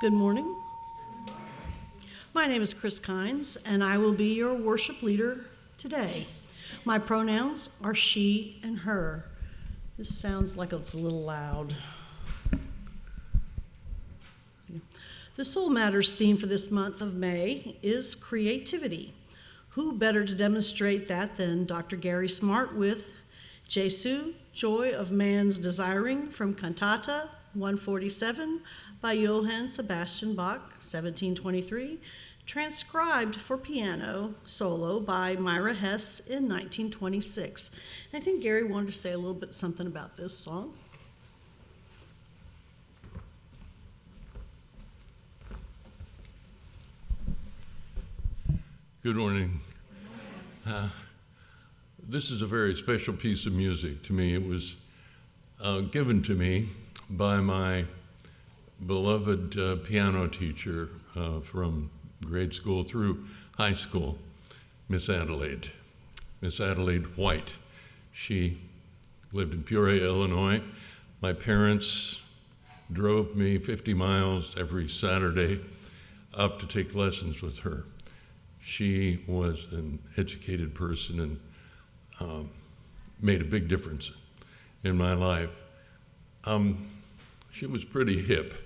Good morning. My name is Kris, and I will be your worship leader today. My pronouns are she and her. This sounds like it's a little loud. The Soul Matters theme for this month of May is creativity. Who better to demonstrate that than Dr. Gary Smart with Jesu, Joy of Man's Desiring from Cantata 147 by Johann Sebastian Bach, 1723, transcribed for piano solo by Myra Hess in 1926. And I think Gary wanted to say a little bit something about this song. Good morning. This is a very special piece of music to me. It was given to me by my beloved piano teacher from grade school through high school, Miss Adelaide White. She lived in Peoria, Illinois. My parents drove me 50 miles every Saturday up to take lessons with her. She was an educated person and made a big difference in my life. She was pretty hip.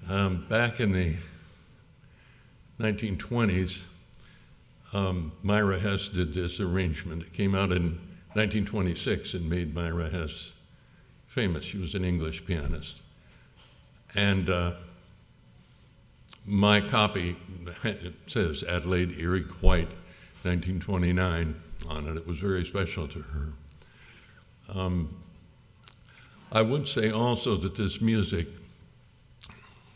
Back in the 1920s, Myra Hess did this arrangement. It came out in 1926 and made Myra Hess famous. She was an English pianist. And my copy, it says Adelaide Eric White, 1929 on it. It was very special to her. I would say also that this music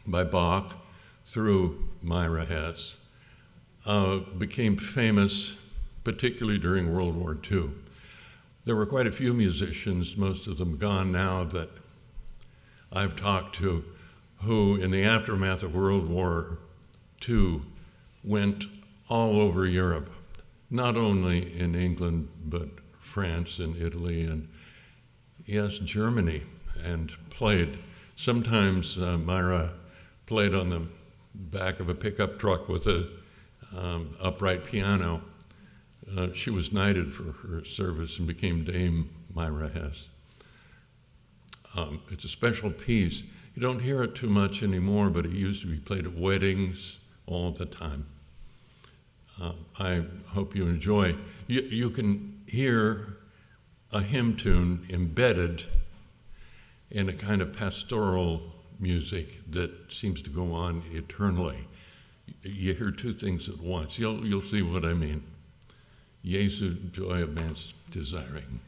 by Bach through Myra Hess became famous, particularly during World War II. There were quite a few musicians, most of them gone now, that I've talked to, who in the aftermath of World War II went all over Europe, not only in England, but France and Italy and, yes, Germany, and played. Sometimes Myra played on the back of a pickup truck with a upright piano. She was knighted for her service and became Dame Myra Hess. It's a special piece. You don't hear it too much anymore, but it used to be played at weddings all the time. I hope you enjoy. You can hear a hymn tune embedded in a kind of pastoral music that seems to go on eternally. You hear two things at once. You'll see what I mean. Jesu, Joy of Man's Desiring.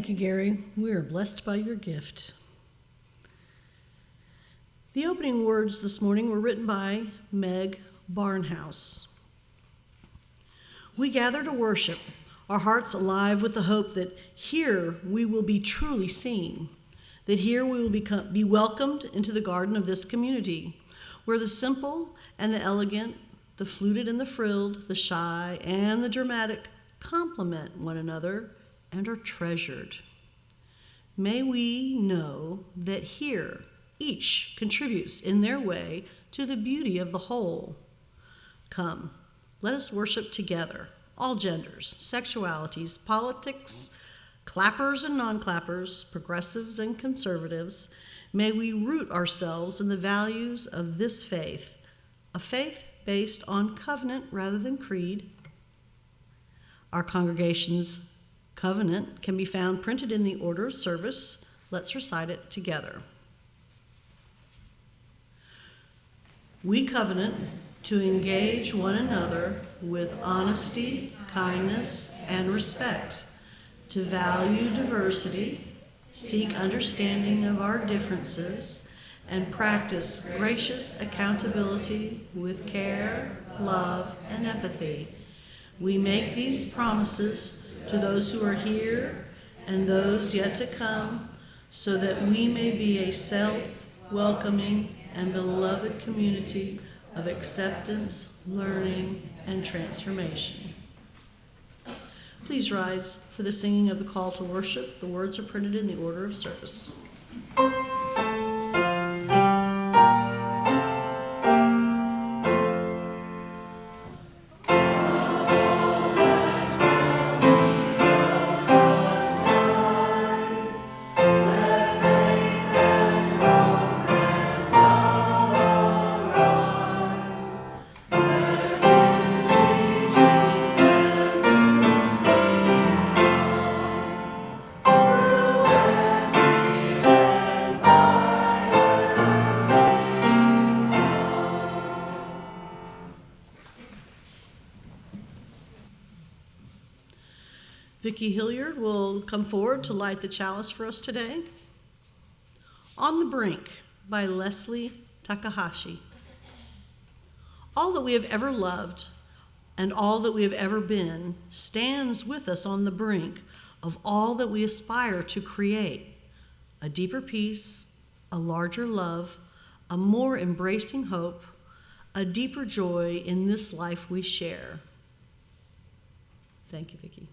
Thank you, Gary. We are blessed by your gift. The opening words this morning were written by Meg Barnhouse. We gather to worship, our hearts alive with the hope that here we will be truly seen, that here we will be welcomed into the garden of this community, where the simple and the elegant, the fluted and the frilled, the shy and the dramatic complement one another and are treasured. May we know that here each contributes in their way to the beauty of the whole. Come, let us worship together, all genders, sexualities, politics, clappers and non-clappers, progressives and conservatives. May we root ourselves in the values of this faith, a faith based on covenant rather than creed. Our congregation's covenant can be found printed in the order of service. Let's recite it together. We covenant to engage one another with honesty, kindness, and respect, to value diversity, seek understanding of our differences, and practice gracious accountability with care, love, and empathy. We make these promises to those who are here and those yet to come, so that we may be a self-welcoming and beloved community of acceptance, learning, and transformation. Please rise for the singing of the call to worship. The words are printed in the order of service. Vicki Hilliard will come forward to light the chalice for us today. On the Brink by Leslie Takahashi. All that we have ever loved and all that we have ever been stands with us on the brink of all that we aspire to create: a deeper peace, a larger love, a more embracing hope, a deeper joy in this life we share. Thank you, Vicki.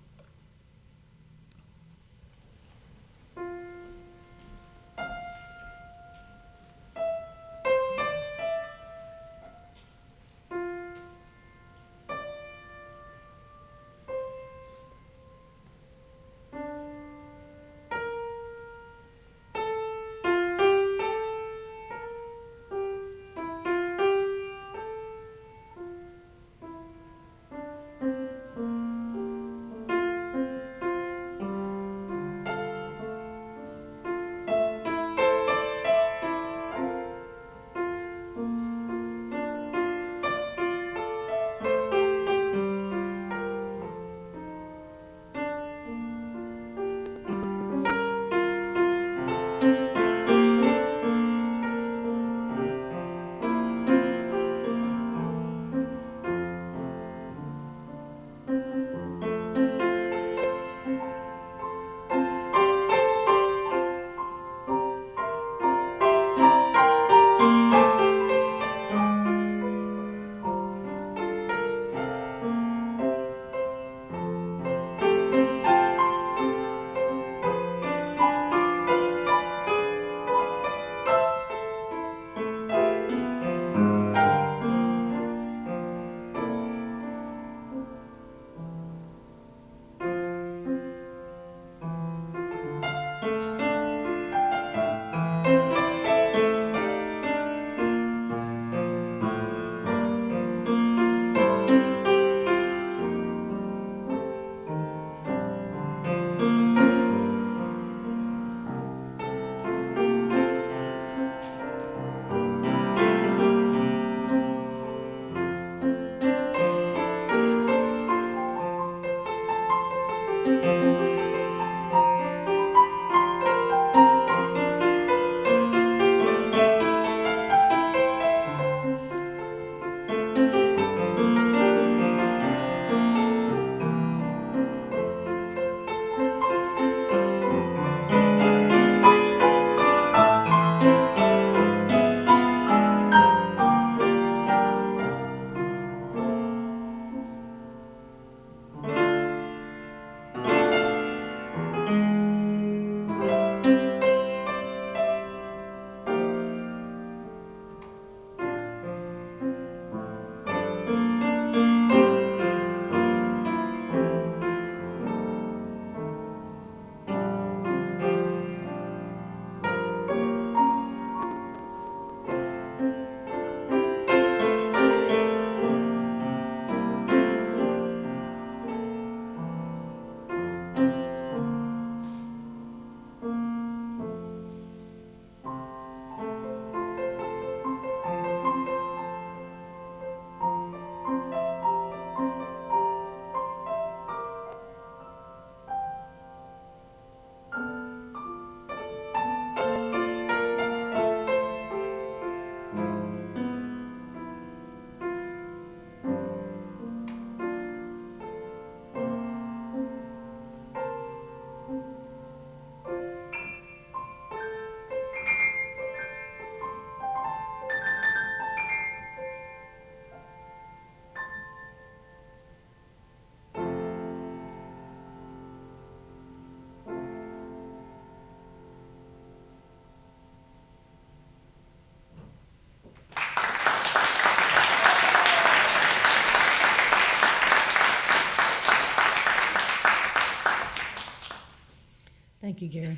Thank you, Gary.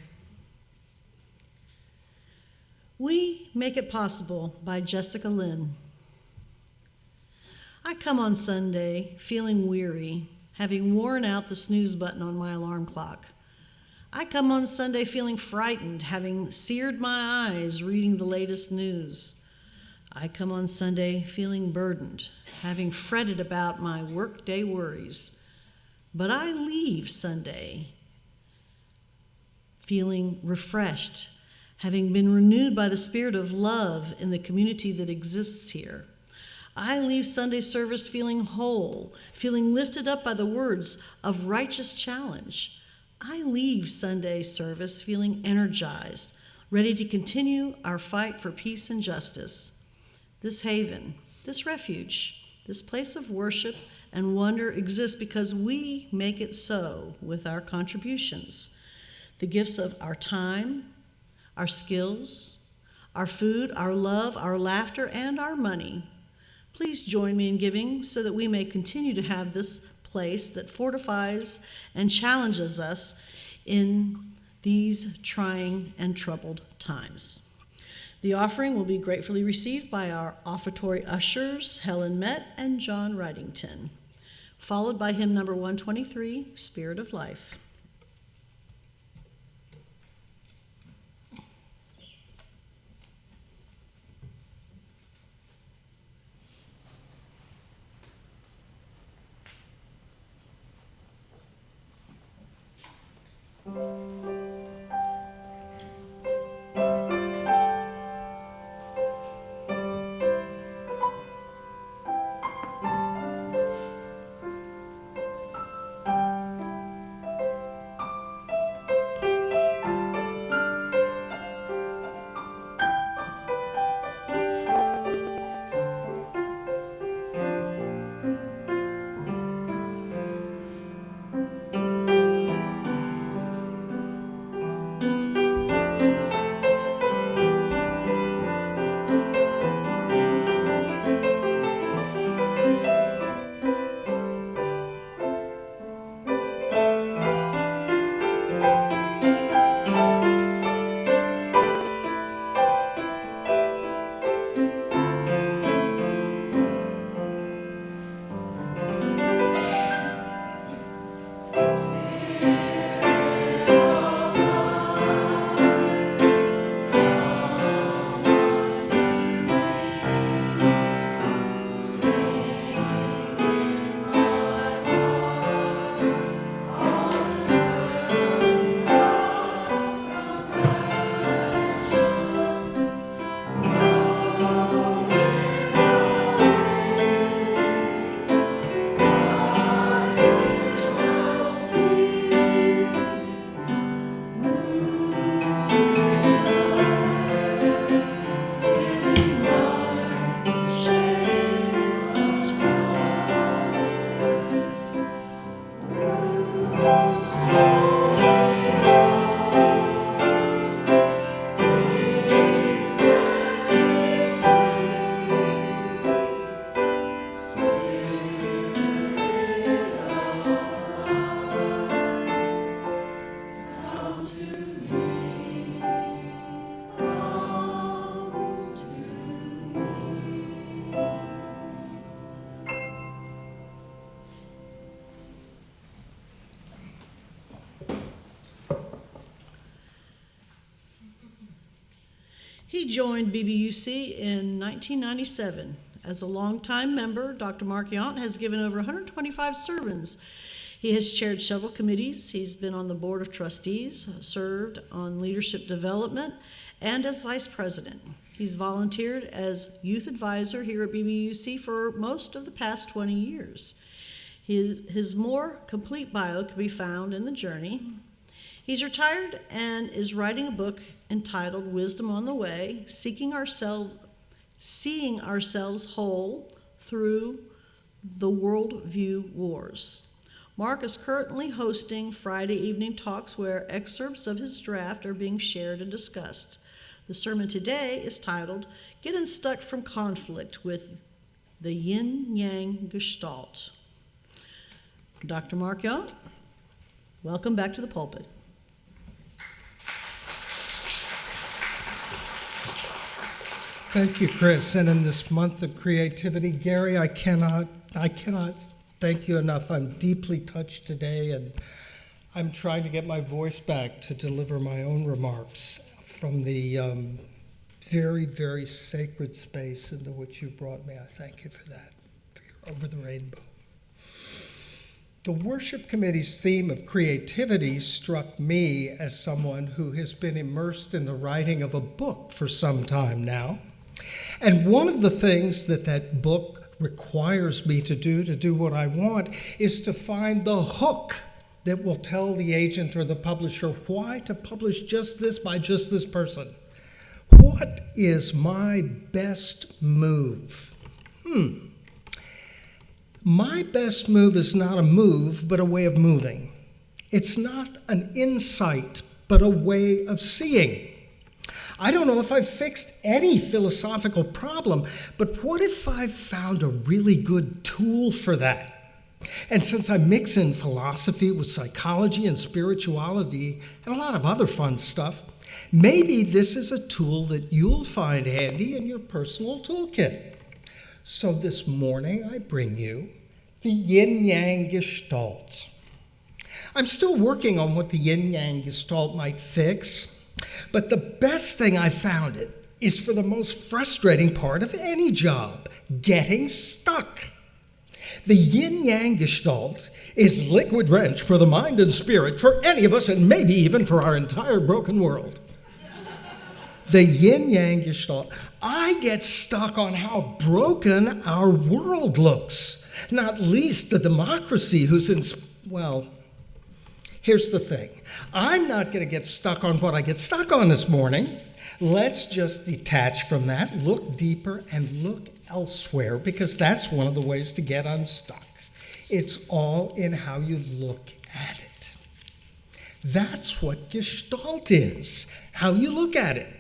We Make It Possible by Jessica Lynn. I come on Sunday feeling weary, having worn out the snooze button on my alarm clock. I come on Sunday feeling frightened, having seared my eyes reading the latest news. I come on Sunday feeling burdened, having fretted about my workday worries. But I leave Sunday feeling refreshed, having been renewed by the spirit of love in the community that exists here. I leave Sunday service feeling whole, feeling lifted up by the words of righteous challenge. I leave Sunday service feeling energized, ready to continue our fight for peace and justice. This haven, this refuge, this place of worship and wonder exists because we make it so with our contributions. The gifts of our time, our skills, our food, our love, our laughter, and our money. Please join me in giving so that we may continue to have this place that fortifies and challenges us in these trying and troubled times. The offering will be gratefully received by our offertory ushers, Helen Met and John Wrightington, followed by hymn number 123, Spirit of Life. He joined BBUC in 1997. As a longtime member, Dr. Mark Yount has given over 125 sermons. He has chaired several committees. He's been on the board of trustees, served on leadership development, and as vice president. He's volunteered as youth advisor here at BBUC for most of the past 20 years. His more complete bio can be found in the journey. He's retired and is writing a book entitled Wisdom on the Way, Seeing ourselves whole through the worldview wars. Mark is currently hosting Friday evening talks where excerpts of his draft are being shared and discussed. The sermon today is titled, Get Unstuck from Conflict with the Yin-Yang Gestalt. Dr. Mark Yount, welcome back to the pulpit. Thank you, Kris. And in this month of creativity, Gary, I cannot thank you enough. I'm deeply touched today, and I'm trying to get my voice back to deliver my own remarks from the very, very sacred space into which you brought me. I thank you for that, for your Over the Rainbow. The worship committee's theme of creativity struck me as someone who has been immersed in the writing of a book for some time now. And one of the things that book requires me to do what I want, is to find the hook that will tell the agent or the publisher why to publish just this by just this person. What is my best move? My best move is not a move, but a way of moving. It's not an insight, but a way of seeing. I don't know if I've fixed any philosophical problem, but what if I've found a really good tool for that? And since I mix in philosophy with psychology and spirituality and a lot of other fun stuff, maybe this is a tool that you'll find handy in your personal toolkit. So this morning I bring you the Yin-Yang Gestalt. I'm still working on what the Yin-Yang Gestalt might fix, but the best thing I found is for the most frustrating part of any job, getting stuck. The Yin-Yang Gestalt is liquid wrench for the mind and spirit for any of us, and maybe even for our entire broken world. The Yin-Yang Gestalt, I get stuck on how broken our world looks, not least the democracy well, here's the thing. I'm not going to get stuck on what I get stuck on this morning. Let's just detach from that, look deeper, and look elsewhere, because that's one of the ways to get unstuck. It's all in how you look at it. That's what Gestalt is, how you look at it.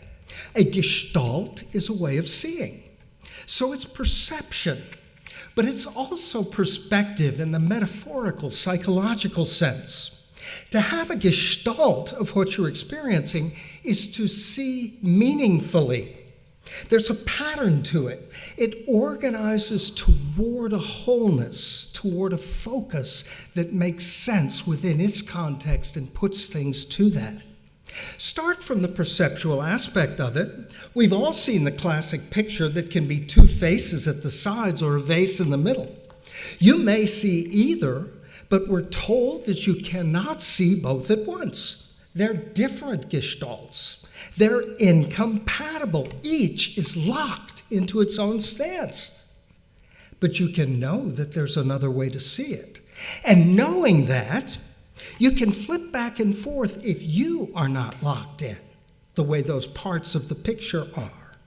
A Gestalt is a way of seeing. So it's perception, but it's also perspective in the metaphorical, psychological sense. To have a Gestalt of what you're experiencing is to see meaningfully. There's a pattern to it. It organizes toward a wholeness, toward a focus that makes sense within its context and puts things to that. Start from the perceptual aspect of it. We've all seen the classic picture that can be two faces at the sides or a vase in the middle. You may see either, but we're told that you cannot see both at once. They're different gestalts. They're incompatible. Each is locked into its own stance. But you can know that there's another way to see it. And knowing that, you can flip back and forth if you are not locked in, the way those parts of the picture are.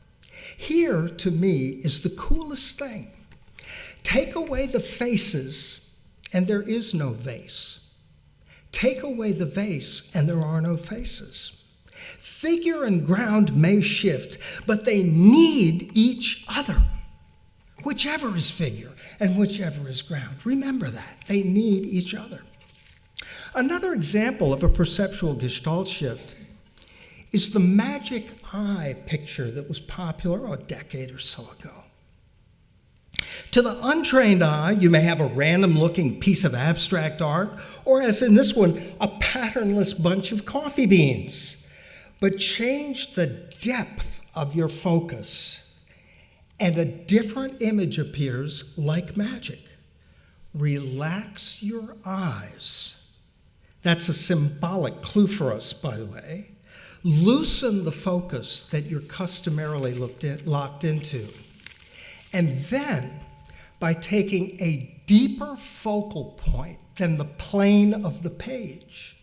Here, to me, is the coolest thing. Take away the faces, and there is no vase. Take away the vase, and there are no faces. Figure and ground may shift, but they need each other. Whichever is figure and whichever is ground. Remember that. They need each other. Another example of a perceptual Gestalt shift is the magic eye picture that was popular a decade or so ago. To the untrained eye, you may have a random-looking piece of abstract art, or as in this one, a patternless bunch of coffee beans. But change the depth of your focus, and a different image appears like magic. Relax your eyes. That's a symbolic clue for us, by the way. Loosen the focus that you're customarily locked into. And then, by taking a deeper focal point than the plane of the page,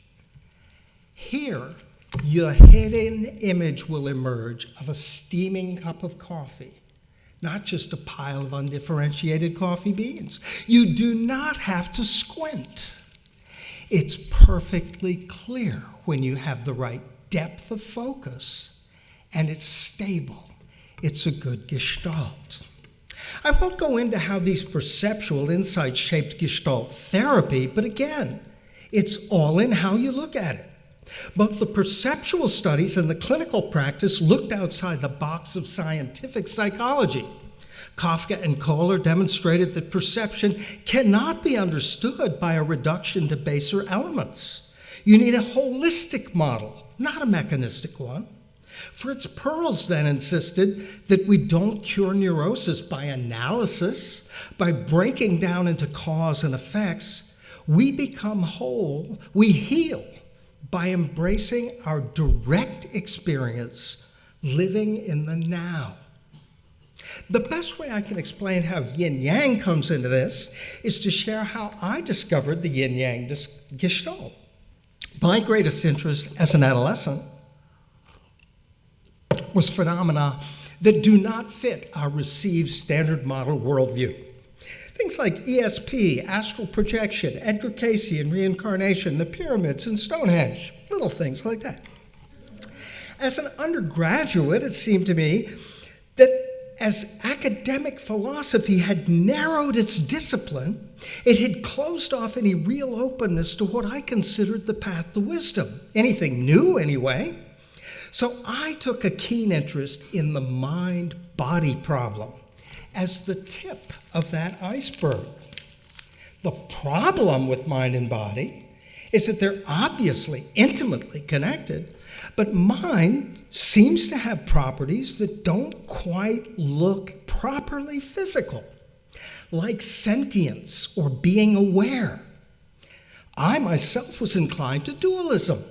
here, your hidden image will emerge of a steaming cup of coffee, not just a pile of undifferentiated coffee beans. You do not have to squint. It's perfectly clear when you have the right depth of focus, and it's stable. It's a good Gestalt. I won't go into how these perceptual insights shaped Gestalt therapy, but again, it's all in how you look at it. Both the perceptual studies and the clinical practice looked outside the box of scientific psychology. Kafka and Kohler demonstrated that perception cannot be understood by a reduction to baser elements. You need a holistic model, not a mechanistic one. Fritz Perls then insisted that we don't cure neurosis by analysis, by breaking down into cause and effects. We become whole, we heal by embracing our direct experience, living in the now. The best way I can explain how Yin-Yang comes into this is to share how I discovered the Yin-Yang Gestalt. My greatest interest as an adolescent was phenomena that do not fit our received standard model worldview. Things like ESP, astral projection, Edgar Cayce and reincarnation, the pyramids and Stonehenge, little things like that. As an undergraduate, it seemed to me that as academic philosophy had narrowed its discipline, it had closed off any real openness to what I considered the path to wisdom, anything new anyway. So I took a keen interest in the mind-body problem as the tip of that iceberg. The problem with mind and body is that they're obviously intimately connected, but mind seems to have properties that don't quite look properly physical, like sentience or being aware. I myself was inclined to dualism.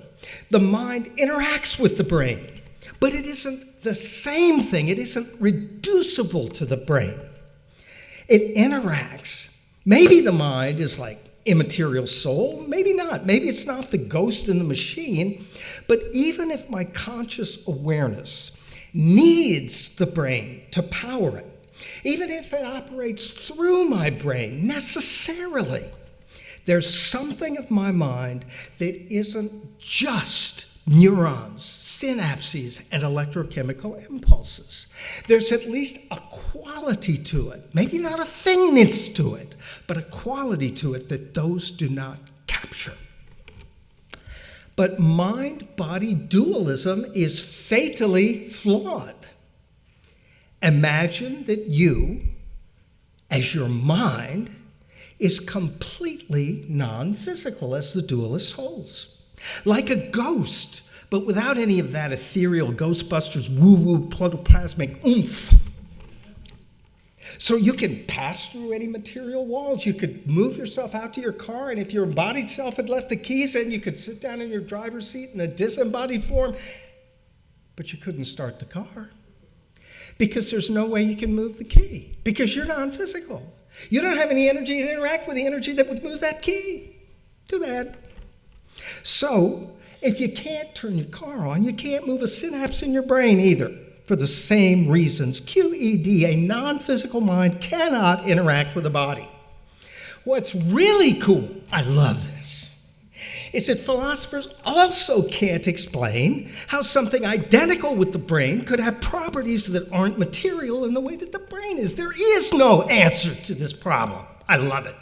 The mind interacts with the brain, but it isn't the same thing. It isn't reducible to the brain. It interacts. Maybe the mind is like immaterial soul, maybe not. Maybe it's not the ghost in the machine, but even if my conscious awareness needs the brain to power it, even if it operates through my brain necessarily, there's something of my mind that isn't just neurons, synapses, and electrochemical impulses. There's at least a quality to it, maybe not a thingness to it, but a quality to it that those do not capture. But mind-body dualism is fatally flawed. Imagine that you, as your mind, is completely non-physical, as the dualist holds. Like a ghost, but without any of that ethereal Ghostbusters woo-woo protoplasmic oomph. So you can pass through any material walls. You could move yourself out to your car, and if your embodied self had left the keys, then you could sit down in your driver's seat in a disembodied form, but you couldn't start the car because there's no way you can move the key because you're non-physical. You don't have any energy to interact with the energy that would move that key. Too bad. So, if you can't turn your car on, you can't move a synapse in your brain either. For the same reasons, QED, a non-physical mind, cannot interact with the body. What's really cool, I love this, is that philosophers also can't explain how something identical with the brain could have properties that aren't material in the way that the brain is. There is no answer to this problem. I love it.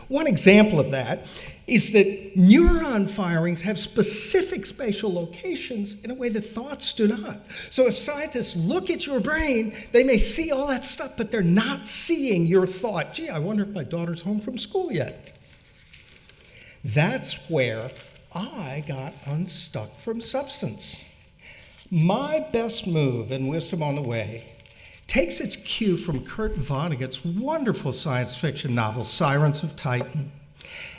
One example of that is that neuron firings have specific spatial locations in a way that thoughts do not. So if scientists look at your brain, they may see all that stuff, but they're not seeing your thought. Gee, I wonder if my daughter's home from school yet. That's where I got unstuck from substance. My best move in Wisdom on the Way takes its cue from Kurt Vonnegut's wonderful science fiction novel, Sirens of Titan.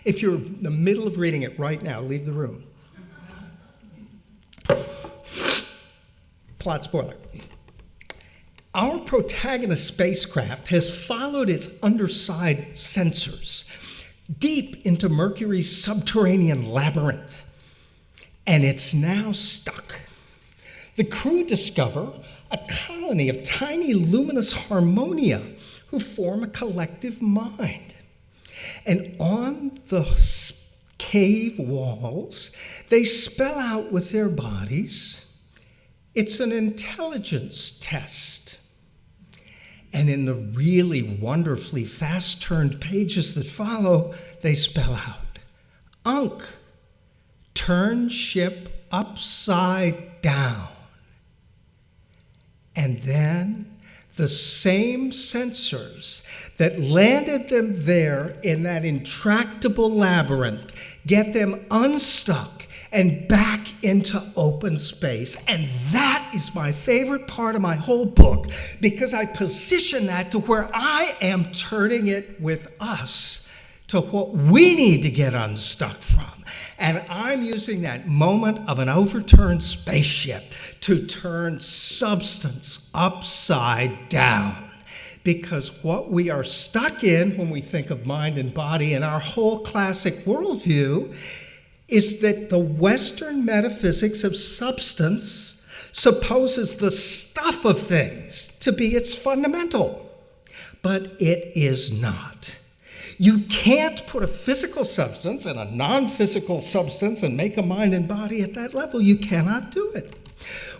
If you're in the middle of reading it right now, leave the room. Plot spoiler. Our protagonist spacecraft has followed its underside sensors deep into Mercury's subterranean labyrinth, and it's now stuck. The crew discover a colony of tiny luminous harmonia who form a collective mind. And on the cave walls, they spell out with their bodies, it's an intelligence test. And in the really wonderfully fast-turned pages that follow, they spell out, Unk, turn ship upside down. And then the same sensors that landed them there in that intractable labyrinth get them unstuck and back into open space. And that is my favorite part of my whole book, because I position that to where I am turning it with us to what we need to get unstuck from. And I'm using that moment of an overturned spaceship to turn substance upside down. Because what we are stuck in when we think of mind and body in our whole classic worldview is that the Western metaphysics of substance supposes the stuff of things to be its fundamental. But it is not. You can't put a physical substance and a non-physical substance and make a mind and body at that level. You cannot do it.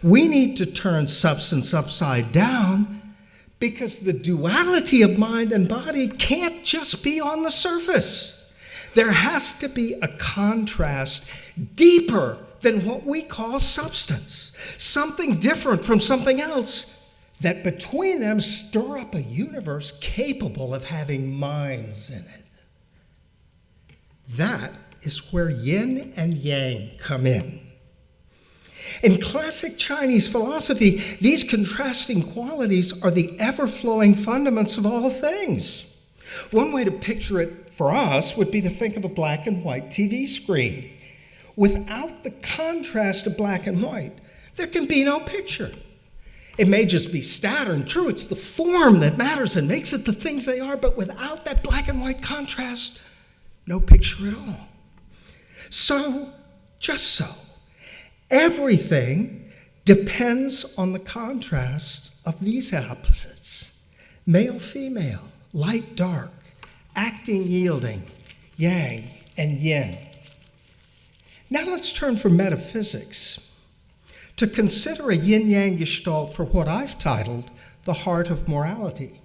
We need to turn substance upside down because the duality of mind and body can't just be on the surface. There has to be a contrast deeper than what we call substance, something different from something else, that between them stir up a universe capable of having minds in it. That is where yin and yang come in. In classic Chinese philosophy, these contrasting qualities are the ever-flowing fundaments of all things. One way to picture it for us would be to think of a black and white TV screen. Without the contrast of black and white, there can be no picture. It may just be static. True, it's the form that matters and makes it the things they are, but without that black and white contrast, no picture at all. So, just so, everything depends on the contrast of these opposites: male, female, light, dark, acting, yielding, yang, and yin. Now let's turn from metaphysics to consider a Yin-Yang Gestalt for what I've titled the heart of morality.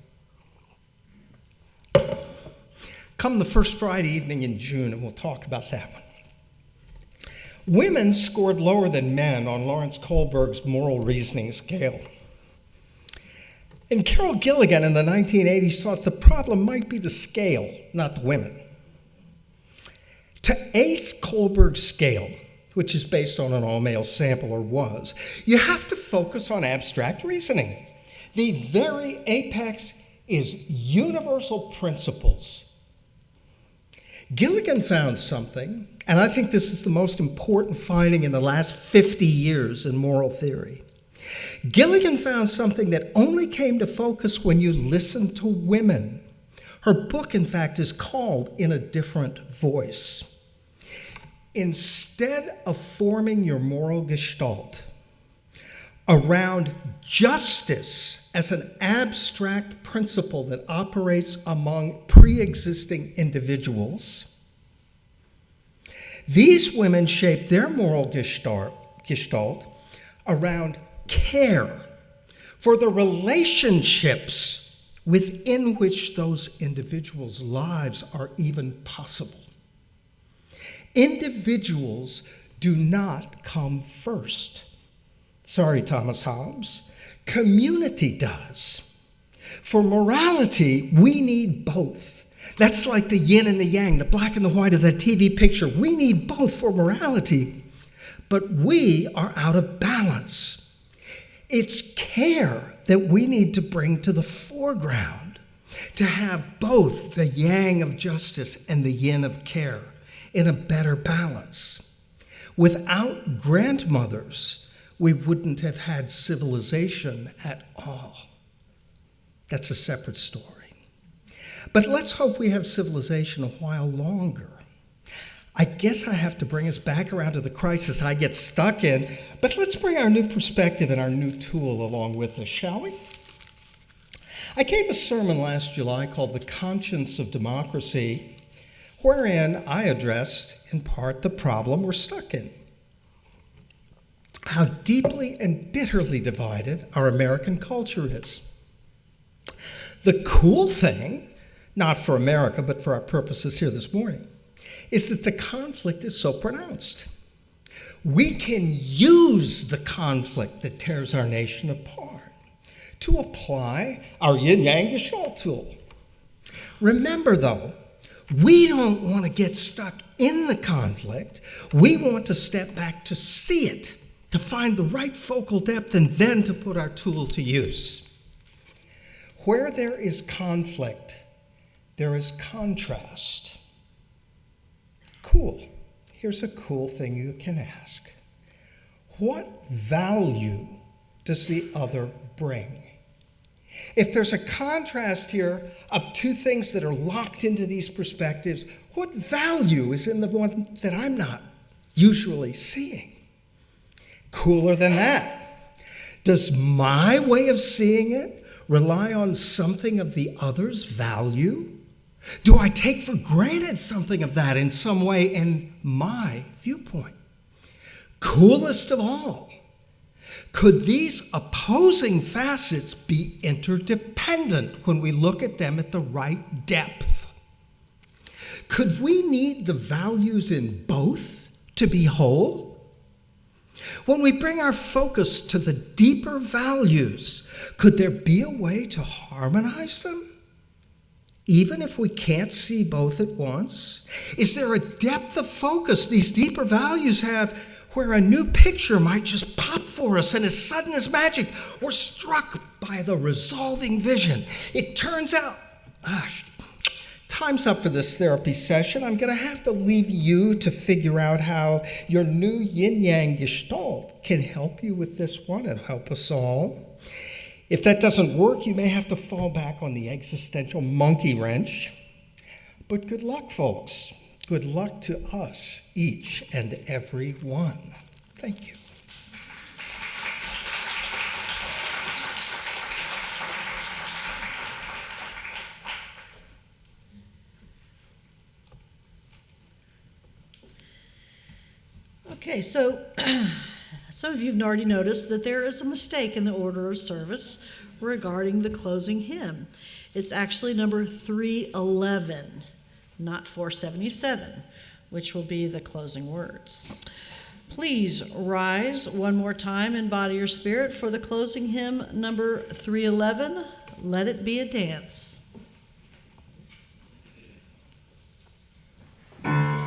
Come the first Friday evening in June, and we'll talk about that one. Women scored lower than men on Lawrence Kohlberg's moral reasoning scale. And Carol Gilligan in the 1980s thought the problem might be the scale, not the women. To ace Kohlberg's scale, which is based on an all-male sample, or was, you have to focus on abstract reasoning. The very apex is universal principles. Gilligan found something, and I think this is the most important finding in the last 50 years in moral theory. Gilligan found something that only came to focus when you listened to women. Her book, in fact, is called In a Different Voice. Instead of forming your moral gestalt around justice as an abstract principle that operates among pre-existing individuals, these women shape their moral gestalt around care for the relationships within which those individuals' lives are even possible. Individuals do not come first. Sorry, Thomas Hobbes. Community does. For morality, we need both. That's like the yin and the yang, the black and the white of that TV picture. We need both for morality, but we are out of balance. It's care that we need to bring to the foreground, to have both the yang of justice and the yin of care in a better balance. Without grandmothers, we wouldn't have had civilization at all. That's a separate story. But let's hope we have civilization a while longer. I guess I have to bring us back around to the crisis I get stuck in, but let's bring our new perspective and our new tool along with us, shall we? I gave a sermon last July called The Conscience of Democracy, wherein I addressed, in part, the problem we're stuck in. How deeply and bitterly divided our American culture is. The cool thing, not for America, but for our purposes here this morning, is that the conflict is so pronounced. We can use the conflict that tears our nation apart to apply our Yin-Yang Gestalt tool. Remember, though, we don't want to get stuck in the conflict. We want to step back to see it, to find the right focal depth, and then to put our tool to use. Where there is conflict, there is contrast. Cool. Here's a cool thing you can ask. What value does the other bring? If there's a contrast here of two things that are locked into these perspectives, what value is in the one that I'm not usually seeing? Cooler than that, does my way of seeing it rely on something of the other's value? Do I take for granted something of that in some way in my viewpoint? Coolest of all, could these opposing facets be interdependent when we look at them at the right depth? Could we need the values in both to be whole? When we bring our focus to the deeper values, could there be a way to harmonize them? Even if we can't see both at once? Is there a depth of focus these deeper values have where a new picture might just pop for us, and as sudden as magic, we're struck by the resolving vision? It turns out, time's up for this therapy session. I'm going to have to leave you to figure out how your new Yin-Yang Gestalt can help you with this one and help us all. If that doesn't work, you may have to fall back on the existential monkey wrench. But good luck, folks. Good luck to us, each and every one. Thank you. Okay, so some of you have already noticed that there is a mistake in the order of service regarding the closing hymn. It's actually number 311, not 477, which will be the closing words. Please rise one more time in body or spirit for the closing hymn number 311, Let It Be a Dance. Thank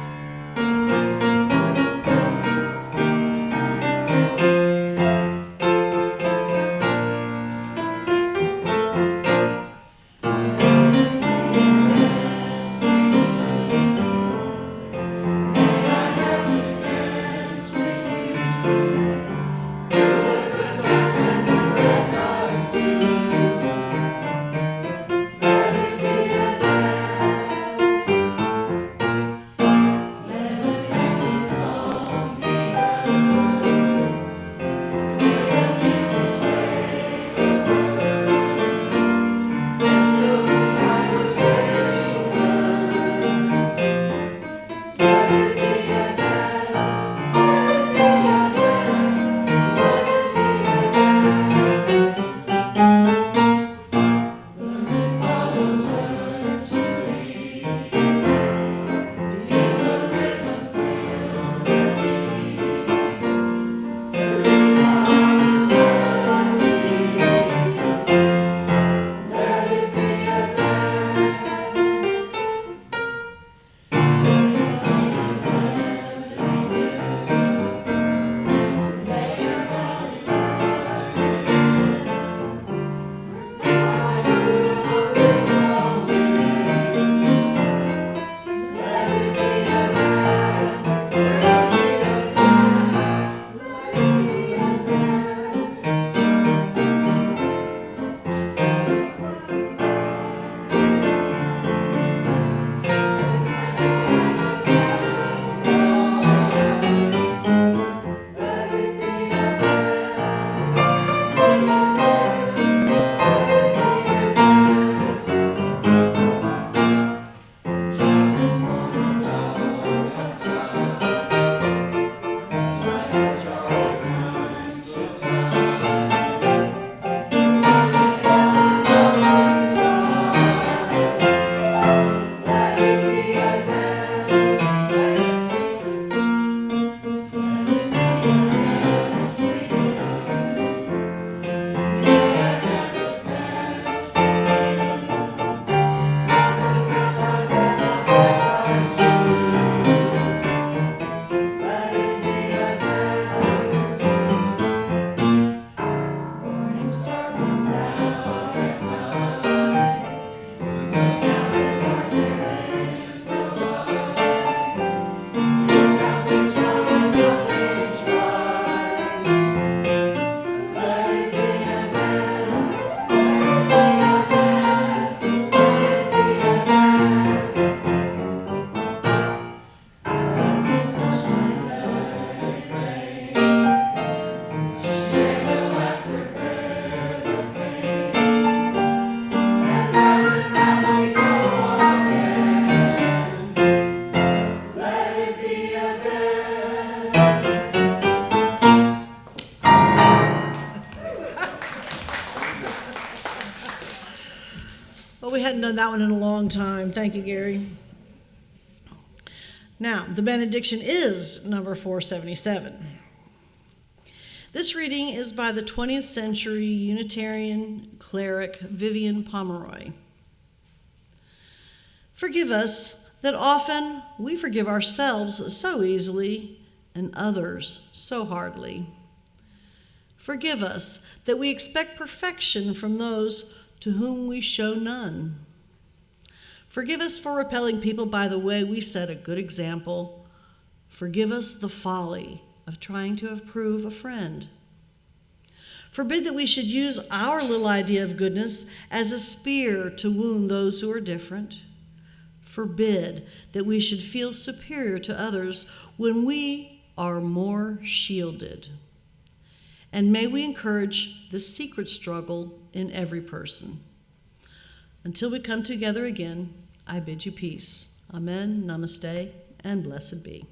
that one in a long time. Thank you, Gary. Now, the benediction is number 477. This reading is by the 20th century Unitarian cleric Vivian Pomeroy. Forgive us that often we forgive ourselves so easily and others so hardly. Forgive us that we expect perfection from those to whom we show none. Forgive us for repelling people by the way we set a good example. Forgive us the folly of trying to approve a friend. Forbid that we should use our little idea of goodness as a spear to wound those who are different. Forbid that we should feel superior to others when we are more shielded. And may we encourage the secret struggle in every person. Until we come together again, I bid you peace. Amen, namaste, and blessed be.